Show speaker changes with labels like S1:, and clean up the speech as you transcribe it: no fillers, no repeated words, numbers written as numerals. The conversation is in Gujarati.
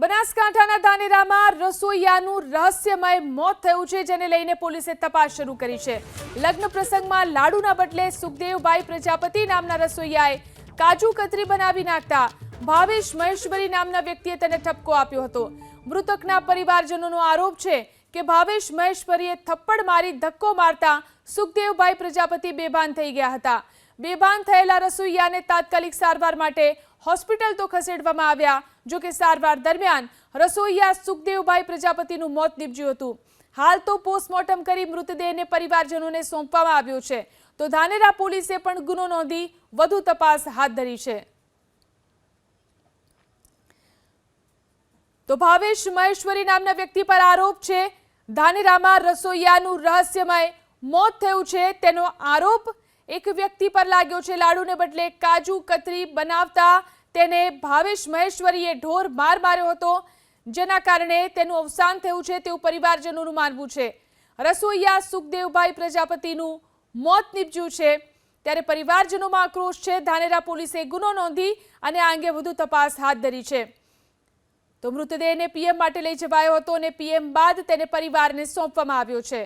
S1: બનાસકાંઠાના ધાનેરામાં રસોઈયાનું રહસ્યમય મોત થયું છે, જેને લઈને પોલીસે તપાસ શરૂ કરી છે। લગ્ન પ્રસંગમાં લાડુના બદલે સુખદેવભાઈ પ્રજાપતિ નામના રસોઈયાએ કાજુ કતરી બનાવી નાખતા ભાવેશ મહેશ્વરી નામના વ્યક્તિએ તેને ઠપકો આપ્યો હતો। મૃતકના પરિવારજનોનો આરોપ છે કે ભાવેશ મહેશ્વરીએ થપ્પડ મારી ધક્કો મારતા સુખદેવભાઈ પ્રજાપતિ બેભાન થઈ ગયા હતા। બેભાન થયેલા રસોઈયાને તાત્કાલિક સારવાર માટે હોસ્પિટલ તો ખસેડવામાં આવ્યા, જો કે સારવાર દરમિયાન રસોઈયા સુખદેવભાઈ પ્રજાપતિનું મોત નીપજ્યું હતું। હાલ તો પોસ્ટમોર્ટમ કરી મૃતદેહને પરિવારજનોને સોંપવામાં આવ્યો છે, તો ધાનેરા પોલીસે પણ ગુનો નોંધી વધુ તપાસ હાથ ધરી છે। તો ભાવેશ મહેશ્વરી નામના વ્યક્તિ પર આરોપ છે ધાનેરામાં રસોઈયાનું રહસ્યમય મોત થયું છે તેનો આરોપ એક વ્યક્તિ પર લાગ્યો છે। લાડુને બદલે કાજુ કતરી બનાવતા તેને ભાવેશ મહેશ્વરીએ ઢોર માર માર્યો હતો, જેના કારણે તેનું અવસાન થયું છે તેવું પરિવારજનોનું માનવું છે। રસોઈયા સુખદેવભાઈ પ્રજાપતિનું મોત નીપજ્યું છે, ત્યારે પરિવારજનોમાં આક્રોશ છે। ધાનેરા પોલીસે ગુનો નોંધી અને આ અંગે વધુ તપાસ હાથ ધરી છે। તો મૃતદેહને પીએમ માટે લઈ જવાયો હતો અને પીએમ બાદ તેને પરિવારને સોંપવામાં આવ્યો છે।